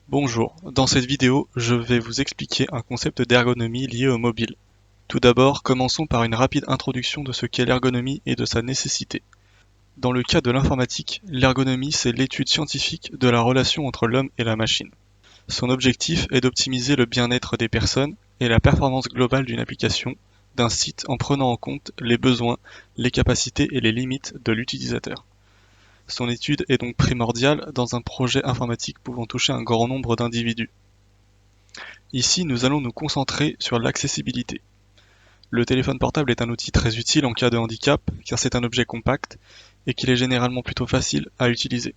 Bonjour, dans cette vidéo, je vais vous expliquer un concept d'ergonomie lié au mobile. Tout d'abord, commençons par une rapide introduction de ce qu'est l'ergonomie et de sa nécessité. Dans le cas de l'informatique, l'ergonomie, c'est l'étude scientifique de la relation entre l'homme et la machine. Son objectif est d'optimiser le bien-être des personnes et la performance globale d'une application, d'un site en prenant en compte les besoins, les capacités et les limites de l'utilisateur. Son étude est donc primordiale dans un projet informatique pouvant toucher un grand nombre d'individus. Ici, nous allons nous concentrer sur l'accessibilité. Le téléphone portable est un outil très utile en cas de handicap, car c'est un objet compact et qu'il est généralement plutôt facile à utiliser.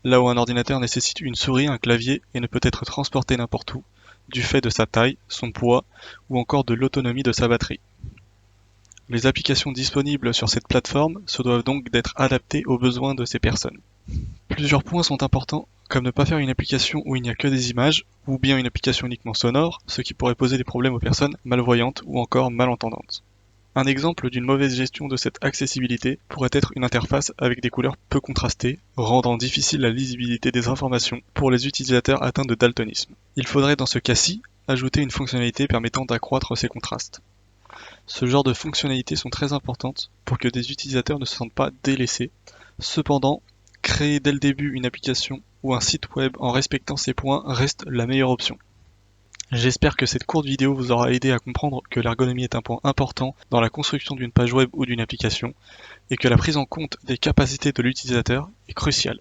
Là où un ordinateur nécessite une souris, un clavier et ne peut être transporté n'importe où, du fait de sa taille, son poids ou encore de l'autonomie de sa batterie. Les applications disponibles sur cette plateforme se doivent donc d'être adaptées aux besoins de ces personnes. Plusieurs points sont importants, comme ne pas faire une application où il n'y a que des images, ou bien une application uniquement sonore, ce qui pourrait poser des problèmes aux personnes malvoyantes ou encore malentendantes. Un exemple d'une mauvaise gestion de cette accessibilité pourrait être une interface avec des couleurs peu contrastées, rendant difficile la lisibilité des informations pour les utilisateurs atteints de daltonisme. Il faudrait dans ce cas-ci ajouter une fonctionnalité permettant d'accroître ces contrastes. Ce genre de fonctionnalités sont très importantes pour que des utilisateurs ne se sentent pas délaissés. Cependant, créer dès le début une application ou un site web en respectant ces points reste la meilleure option. J'espère que cette courte vidéo vous aura aidé à comprendre que l'ergonomie est un point important dans la construction d'une page web ou d'une application et que la prise en compte des capacités de l'utilisateur est cruciale.